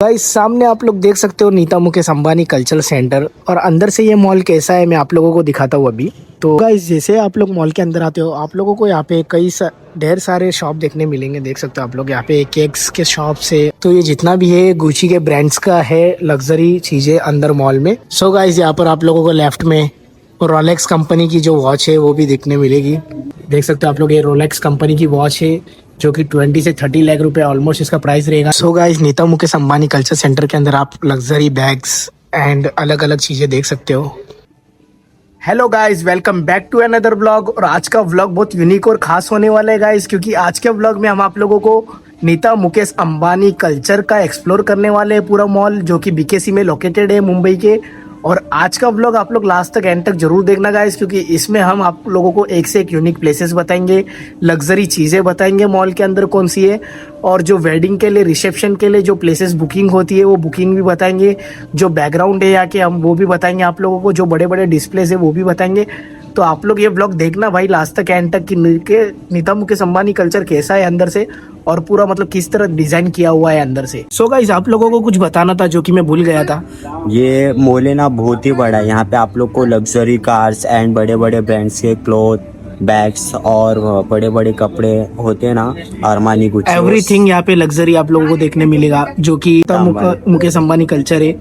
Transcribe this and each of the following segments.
Guys सामने आप लोग देख सकते हो नीता मुकेश अंबानी कल्चरल सेंटर। और अंदर से ये मॉल कैसा है मैं आप लोगों को दिखाता हूँ अभी। तो गाइस जैसे आप लोग मॉल के अंदर आते हो आप लोगों को यहाँ पे ढेर सारे शॉप देखने मिलेंगे। देख सकते हो आप लोग यहाँ पे केक्स के शॉप से तो ये जितना भी है गुची के ब्रांड्स का है लग्जरी चीजें अंदर मॉल में। सो गाइस यहाँ पर आप लोगों को लेफ्ट में रोलेक्स कंपनी की जो वॉच है वो भी देखने मिलेगी। देख सकते हो आप लोग ये रोलेक्स कंपनी की वॉच है जो कि 20 से 30 लाख रुपए ऑलमोस्ट इसका प्राइस रहेगा। So guys Nita Mukesh Ambani culture centre के अंदर आप लग्जरी बैग्स एंड अलग अलग चीजें देख सकते हो। Hello guys, welcome back to another vlog. और आज का व्लॉग बहुत यूनिक और खास होने वाला है गाइस, क्योंकि आज के व्लॉग में हम आप लोगों को नीता मुकेश अंबानी कल्चर का एक्सप्लोर करने वाले हैं पूरा मॉल, जो कि बीकेसी में लोकेटेड है मुंबई के। और आज का व्लॉग आप लोग लास्ट तक एंड तक जरूर देखना गाइस, क्योंकि इसमें हम आप लोगों को एक से एक यूनिक प्लेसेस बताएंगे, लग्जरी चीज़ें बताएंगे मॉल के अंदर कौन सी है, और जो वेडिंग के लिए रिसेप्शन के लिए जो प्लेसेस बुकिंग होती है वो बुकिंग भी बताएंगे, जो बैकग्राउंड है यहाँ के हम वो भी बताएंगे आप लोगों को, जो बड़े बड़े डिस्प्लेस है वो भी बताएंगे। तो आप लोग ये व्लॉग देखना भाई लास्ट तक एंड तक कि नीता मुकेश अंबानी कल्चर कैसा है अंदर से, और पूरा मतलब किस तरह डिजाइन किया हुआ है अंदर से। सो गाइस आप लोगों को कुछ बताना था जो कि मैं भूल गया था। ये मॉल है ना बहुत ही बड़ा है। यहाँ पे आप लोग को लग्जरी कार्स एंड बड़े बड़े ब्रांड्स के क्लॉथ, बैग्स और बड़े बड़े कपड़े होते हैं ना, अरमानी, गुच्ची, एवरीथिंग यहाँ पे लग्जरी आप लोगों को देखने मिलेगा, जो कि मुकेश अंबानी कल्चर है।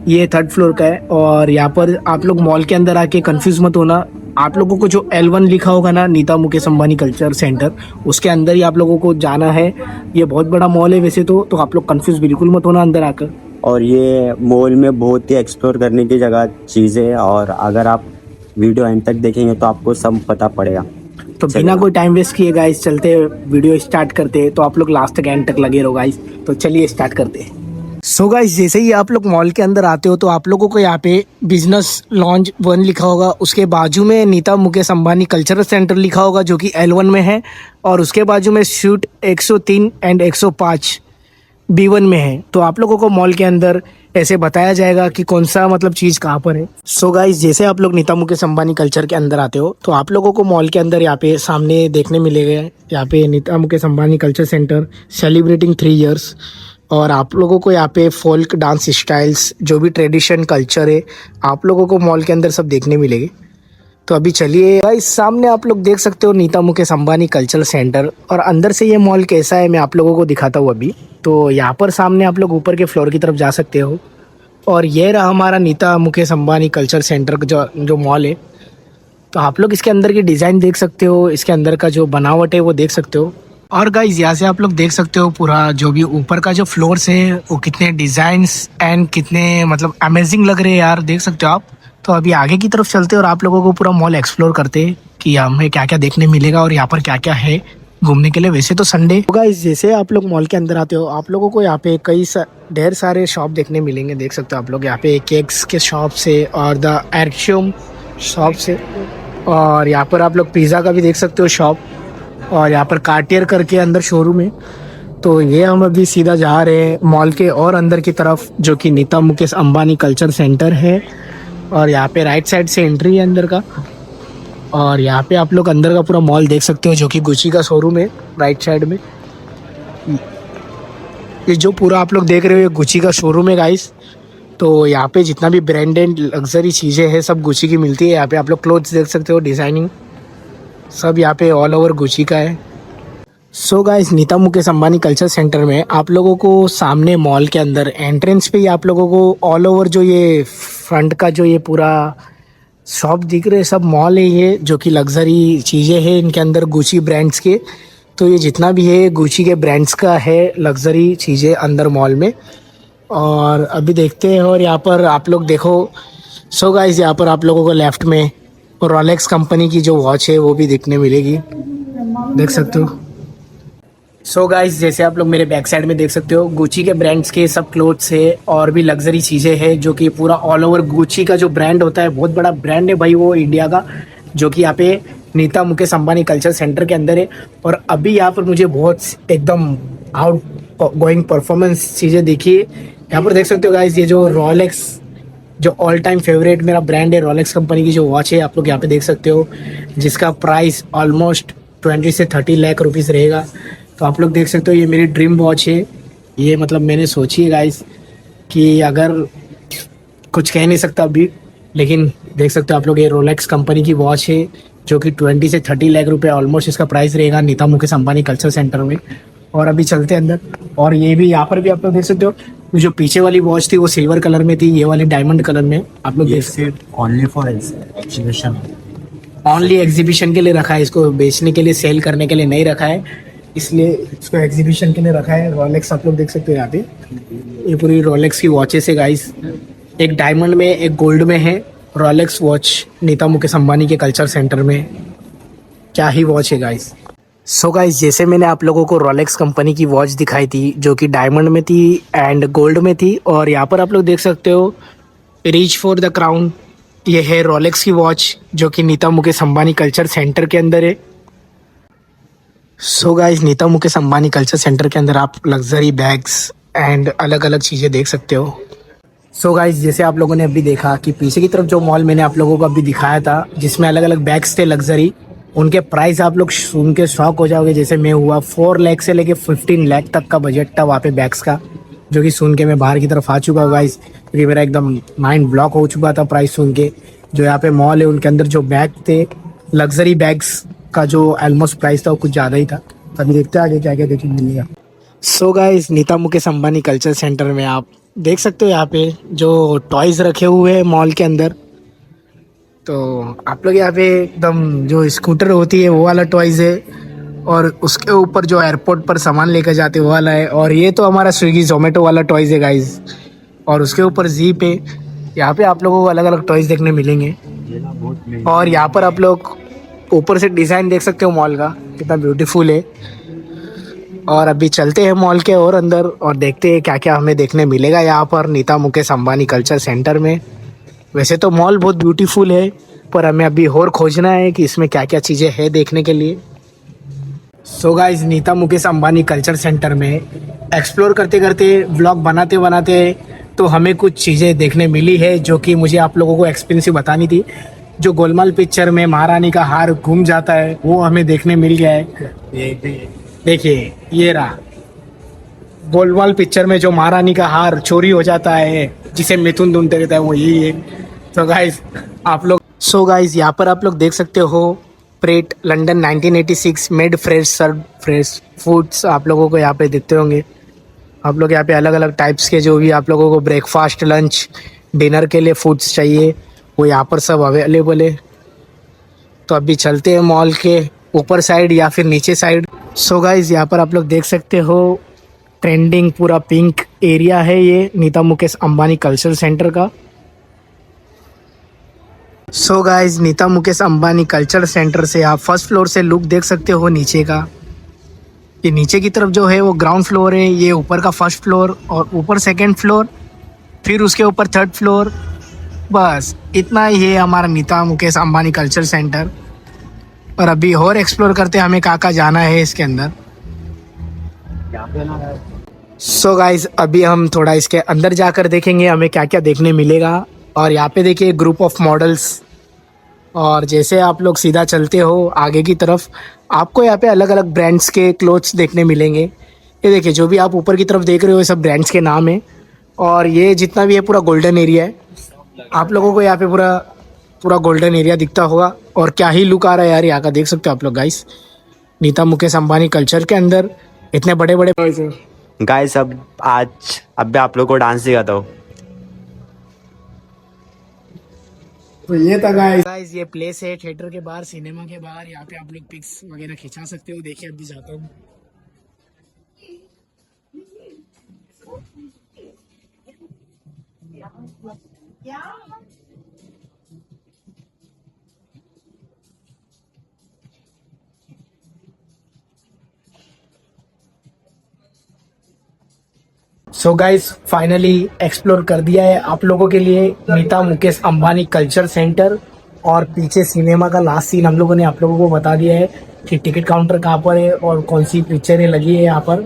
ये 3rd फ्लोर का है। और यहाँ पर आप लोग मॉल के अंदर आके कंफ्यूज मत होना। आप लोगों को जो L1 लिखा होगा ना नीता मुकेश अंबानी कल्चर सेंटर, उसके अंदर ही आप लोगों को जाना है। ये बहुत बड़ा मॉल है वैसे तो आप लोग कंफ्यूज बिल्कुल मत होना अंदर आकर। और ये मॉल में बहुत ही एक्सप्लोर करने की जगह चीज़ें है, और अगर आप वीडियो एंड तक देखेंगे तो आपको सब पता पड़ेगा। तो बिना कोई टाइम वेस्ट किए गाइस चलते वीडियो स्टार्ट करते हैं। तो आप लोग लास्ट तक एंड तक लगे रहो गाइस। तो चलिए स्टार्ट करते हैं। सो गाइस जैसे ही आप लोग मॉल के अंदर आते हो तो आप लोगों को यहाँ पे बिजनेस लॉन्ज 1 लिखा होगा, उसके बाजू में नीता मुकेश अंबानी कल्चरल सेंटर लिखा होगा जो कि L1 में है, और उसके बाजू में सूट 103 एंड 105 B1 में है। तो आप लोगों को मॉल के अंदर ऐसे बताया जाएगा कि कौन सा मतलब चीज़ कहाँ पर है। सो गाइस जैसे आप लोग नीता मुकेश अंबानी कल्चर के अंदर आते हो तो आप लोगों को मॉल के अंदर यहाँ पे सामने देखने मिलेगा, यहाँ पे Nita Mukesh Ambani culture centre celebrating 3 years. और आप लोगों को यहाँ पे फोल्क डांस स्टाइल्स, जो भी ट्रेडिशन कल्चर है, आप लोगों को मॉल के अंदर सब देखने मिलेंगे। तो अभी चलिए गाइस सामने आप लोग देख सकते हो नीता मुकेश अंबानी कल्चरल सेंटर। और अंदर से ये मॉल कैसा है मैं आप लोगों को दिखाता हूँ अभी। तो यहाँ पर सामने आप लोग ऊपर के फ्लोर की तरफ जा सकते हो। और ये रहा हमारा नीता मुकेश अंबानी कल्चर सेंटर जो मॉल है। तो आप लोग इसके अंदर की डिज़ाइन देख सकते हो, इसके अंदर का जो बनावट है वो देख सकते हो। और गाइस यहाँ से आप लोग देख सकते हो पूरा जो भी ऊपर का जो फ्लोर्स है वो कितने डिज़ाइंस एंड कितने मतलब अमेजिंग लग रहे हैं यार, देख सकते हो आप। तो अभी आगे की तरफ चलते और आप लोगों को पूरा मॉल एक्सप्लोर करते हैं कि हमें क्या क्या देखने मिलेगा और यहाँ पर क्या क्या है घूमने के लिए। वैसे तो संडे गाइस जैसे आप लोग मॉल के अंदर आते हो आप लोगों को यहाँ पे ढेर सारे शॉप देखने मिलेंगे। देख सकते हो आप लोग यहाँ पे केक्स के शॉप से और द एर्शियम शॉप से, और यहाँ पर आप लोग पिज़्ज़ा का भी देख सकते हो शॉप, और यहाँ पर कार्टियर करके अंदर शोरूम है। तो ये हम अभी सीधा जा रहे हैं मॉल के और अंदर की तरफ, जो कि नीता मुकेश अंबानी कल्चर सेंटर है। और यहाँ पे राइट साइड से एंट्री है अंदर का, और यहाँ पे आप लोग अंदर का पूरा मॉल देख सकते हो जो कि गुची का शोरूम है राइट साइड में। ये जो पूरा आप लोग देख रहे हो ये गुची का शोरूम है गाइस। तो यहाँ पे जितना भी ब्रांडेड लग्जरी चीज़ें हैं सब गुची की मिलती है। यहाँ पे आप लोग क्लोथ्स देख सकते हो, डिज़ाइनिंग सब यहाँ पे ऑल ओवर गुची का है। So guys Nita Mukesh Ambani culture centre में आप लोगों को सामने मॉल के अंदर एंट्रेंस पे ही आप लोगों को ऑल ओवर जो ये फ्रंट का जो ये पूरा शॉप दिख रहे सब मॉल है ये, जो कि लग्जरी चीज़ें हैं इनके अंदर गुची ब्रांड्स के। तो ये जितना भी है गुची के ब्रांड्स का है लग्जरी चीज़ें अंदर मॉल में। और अभी देखते हैं और यहाँ पर आप लोग देखो। सो गाइस यहाँ पर आप लोगों को लेफ्ट में रोलेक्स कंपनी की जो वॉच है वो भी देखने मिलेगी, देख सकते हो। सो गाइस जैसे आप लोग मेरे बैक साइड में देख सकते हो गुची के ब्रांड्स के सब क्लोथ्स है और भी लग्जरी चीज़ें हैं, जो कि पूरा ऑल ओवर गुची का जो ब्रांड होता है बहुत बड़ा ब्रांड है भाई वो इंडिया का, जो कि यहाँ पे नीता मुकेश अंबानी कल्चर सेंटर के अंदर है। और अभी यहाँ पर मुझे बहुत एकदम आउट गोइंग परफॉर्मेंस चीज़ें दिखी है। यहाँ पर देख सकते हो गाइस ये जो रोलेक्स जो ऑल टाइम फेवरेट मेरा ब्रांड है रोलेक्स कंपनी की जो वॉच है आप लोग यहाँ पे देख सकते हो, जिसका प्राइस ऑलमोस्ट 20 से 30 लाख रुपीज़ रहेगा। तो आप लोग देख सकते हो ये मेरी ड्रीम वॉच है, ये मतलब मैंने सोची है गाइस कि अगर कुछ कह नहीं सकता अभी, लेकिन देख सकते हो आप लोग ये रोलेक्स कंपनी की वॉच है जो कि 20 से 30 लाख रुपए ऑलमोस्ट इसका प्राइस रहेगा नीता मुकेश अंबानी कल्चर सेंटर में। और अभी चलते हैं अंदर। और ये भी यहाँ पर भी आप लोग देख सकते हो जो पीछे वाली वॉच थी वो सिल्वर कलर में थी, ये वाली डायमंड कलर में आप लोग देख सकते only for exhibition. Only exhibition के लिए रखा है, इसको बेचने के लिए सेल करने के लिए नहीं रखा है, इसलिए इसको एग्जीबिशन के लिए रखा है। रोलेक्स आप लोग देख सकते हो यहाँ पे, ये पूरी रोलेक्स की वॉचेस है गाइस, एक डायमंड में एक गोल्ड में है रोलेक्स वॉच नीता मुकेश अंबानी के कल्चर सेंटर में। क्या ही वॉच है गाइस। सो गाइस, जैसे मैंने आप लोगों को रोलेक्स कंपनी की वॉच दिखाई थी जो कि डायमंड में थी एंड गोल्ड में थी, और यहाँ पर आप लोग देख सकते हो रीच फॉर द क्राउन, ये है रोलेक्स की वॉच जो कि नीता मुकेश अंबानी कल्चर सेंटर के अंदर है। So guys, Nita Mukesh Ambani culture centre के अंदर आप लग्जरी बैग्स एंड अलग अलग चीज़ें देख सकते हो। सो गाइस, जैसे आप लोगों ने अभी देखा कि पीछे की तरफ जो मॉल मैंने आप लोगों को अभी दिखाया था जिसमें अलग अलग बैग्स थे लग्जरी, उनके प्राइस आप लोग सुन के शॉक हो जाओगे जैसे मैं हुआ। 4 लाख से लेके 15 लाख तक का बजट था वहाँ पे बैग्स का, जो कि सुन के मैं बाहर की तरफ आ चुका हूँ गाइस, क्योंकि मेरा एकदम माइंड ब्लॉक हो चुका था प्राइस सुन के। जो यहाँ पे मॉल है उनके अंदर जो बैग थे लग्जरी बैग्स का जो ऑलमोस्ट प्राइस था वो कुछ ज़्यादा ही था। अभी देखते हैं आगे क्या क्या देखने मिलेगा। So guys, Nita Mukesh Ambani culture centre में आप देख सकते हो यहाँ पे जो टॉयज़ रखे हुए हैं मॉल के अंदर। तो आप लोग यहाँ पे एकदम जो स्कूटर होती है वो वाला टॉयज़ है, और उसके ऊपर जो एयरपोर्ट पर सामान लेकर जाते वो वाला है, और ये तो हमारा स्विगी जोमेटो वाला टॉयज़ है गाइस, और उसके ऊपर जीप है। यहाँ पे आप लोगों को अलग अलग टॉयज़ देखने मिलेंगे। और यहाँ पर आप लोग ऊपर से डिज़ाइन देख सकते हो मॉल का, कितना ब्यूटीफुल है। और अभी चलते हैं मॉल के और अंदर और देखते हैं क्या क्या हमें देखने मिलेगा यहाँ पर नीता मुकेश अंबानी कल्चर सेंटर में। वैसे तो मॉल बहुत ब्यूटीफुल है, पर हमें अभी और खोजना है कि इसमें क्या क्या चीज़ें हैं देखने के लिए। So guys, Nita Mukesh Ambani culture centre में एक्सप्लोर करते करते व्लॉग बनाते बनाते तो हमें कुछ चीज़ें देखने मिली है जो कि मुझे आप लोगों को एक्सपीरियंस बतानी थी। जो गोलमाल पिक्चर में महारानी का हार घूम जाता है वो हमें देखने मिल गया है। देखिए ये रहा गोलमाल पिक्चर में जो महारानी का हार चोरी हो जाता है जिसे मिथुन ढूंढते रहता है वो यही है। तो गाइस आप लोग यहाँ पर आप लोग देख सकते हो प्रेट लंदन 1986 मेड फ्रेश सर्व फ्रेश फूड्स आप लोगों को यहाँ पे दिखते होंगे। आप लोग यहाँ पे अलग अलग टाइप्स के जो भी आप लोगों को ब्रेकफास्ट लंच डिनर के लिए फूड्स चाहिए वो यहाँ पर सब अवेलेबल है। तो अभी चलते हैं मॉल के ऊपर साइड या फिर नीचे साइड। सो गाइस, यहाँ पर आप लोग देख सकते हो ट्रेंडिंग पूरा पिंक एरिया है ये नीता मुकेश अंबानी कल्चर सेंटर का। So guys, Nita Mukesh Ambani culture centre से आप फर्स्ट फ्लोर से लुक देख सकते हो नीचे का। ये नीचे की तरफ जो है वो ग्राउंड फ्लोर है, ये ऊपर का फर्स्ट फ्लोर, और ऊपर सेकंड फ्लोर, फिर उसके ऊपर थर्ड फ्लोर। बस इतना ही है हमारा नीता मुकेश अंबानी कल्चर सेंटर। और अभी और एक्सप्लोर करते हमें कहाँ जाना है इसके अंदर। सो गाइस, अभी हम थोड़ा इसके अंदर जाकर देखेंगे हमें क्या क्या देखने मिलेगा। और यहाँ पे देखिए ग्रुप ऑफ मॉडल्स, और जैसे आप लोग सीधा चलते हो आगे की तरफ आपको यहाँ पे अलग अलग ब्रांड्स के क्लोथ्स देखने मिलेंगे। ये देखिए जो भी आप ऊपर की तरफ देख रहे हो ये सब ब्रांड्स के नाम है, और ये जितना भी है पूरा गोल्डन एरिया है। आप लोगों को यहाँ पे पूरा गोल्डन एरिया दिखता होगा, और क्या ही लुक आ रहा है यार यहाँ का, देख सकते हो आप लोग गाइस। नीता मुकेश अंबानी कल्चर के अंदर इतने बड़े बड़े गाइस अब भी आप लोग को डांस सिखाता हूँ। तो ये था गाइस ये प्लेस है थिएटर के बाहर, सिनेमा के बाहर। यहाँ पे आप लोग पिक्स वगैरह खिंचा सकते हो। देखिए अभी जाता हूँ। सो गाइस, फाइनली एक्सप्लोर कर दिया है आप लोगों के लिए नीता मुकेश अंबानी कल्चर सेंटर, और पीछे सिनेमा का लास्ट सीन हम लोगों ने आप लोगों को बता दिया है कि टिकट काउंटर कहाँ पर है और कौन सी पिक्चरें लगी है यहाँ पर।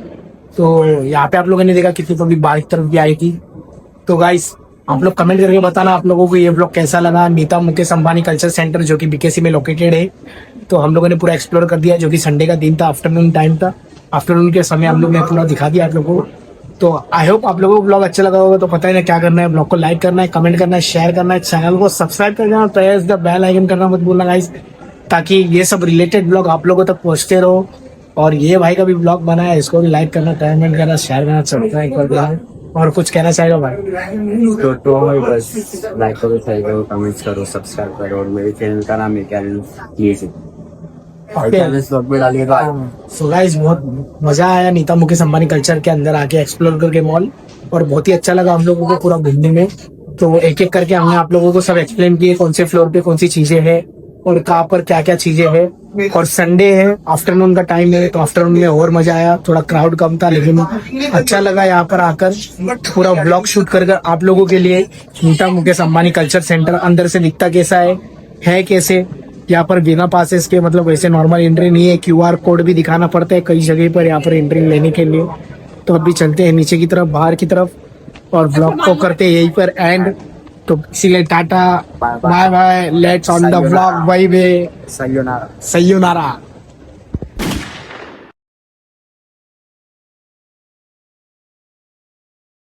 तो यहाँ पे आप लोगों ने देखा किसी को भी बाहर की तरफ भी आएगी। तो गाइस आप लोग कमेंट करके बताना आप लोगों को ये ब्लॉग कैसा लगा। नीता मुकेश अंबानी कल्चर सेंटर जो कि बीकेसी में लोकेटेड है, तो हम लोगों ने पूरा एक्सप्लोर कर दिया, जो कि संडे का दिन था, आफ्टरनून टाइम था। आफ्टरनून के समय हम लोग ने पूरा दिखा दिया आप लोगों को। तो आई होप आप लोगों को ब्लॉग अच्छा लगा होगा। तो पता ही ना क्या करना है, ब्लॉग को लाइक करना है, कमेंट करना है, शेयर करना है, चैनल को सब्सक्राइब करना है, प्रेस द बेल आइकन करना मत भूलना गाइस, ताकि ये सब रिलेटेड ब्लॉग आप लोगों तक पहुंचते रहो। और ये भाई का भी ब्लॉग बना है, इसको भी लाइक करना, कमेंट करना, शेयर करना, सब्सक्राइब करना। और कुछ कहना चाहेगा भाई? तो बस लाइक करो, शेयर करो, कमेंट्स करो, सब्सक्राइब करो। और मेरे चैनल का नाम है कैरल प्लीज। सो गाइस बहुत मजा आया नीता मुकेश अंबानी कल्चर के अंदर आके एक्सप्लोर करके मॉल, और बहुत ही अच्छा लगा हम लोगों को पूरा घूमने में। तो एक एक करके हमने आप लोगों को सब एक्सप्लेन किए, कौन से फ्लोर पे कौन सी चीजें हैं और कहाँ पर क्या क्या चीजें हैं। और संडे है, आफ्टरनून का टाइम है, तो आफ्टरनून में और मजा आया। थोड़ा क्राउड कम था लेकिन अच्छा लगा यहाँ पर आकर पूरा ब्लॉग शूट कर आप लोगों के लिए। नीता मुकेश अंबानी कल्चर सेंटर अंदर से दिखता कैसा है कैसे। यहाँ पर बिना पासेस के मतलब वैसे नॉर्मल एंट्री नहीं है, QR कोड भी दिखाना पड़ता है कई जगह पर यहाँ पर एंट्री लेने के लिए। तो अभी चलते हैं नीचे की तरफ, बाहर की तरफ, और ब्लॉग को करते हैं यहीं पर एंड। तो इसीलिए tata bye bye, let's on the blog, bye bye, sayonara। सयूनारा।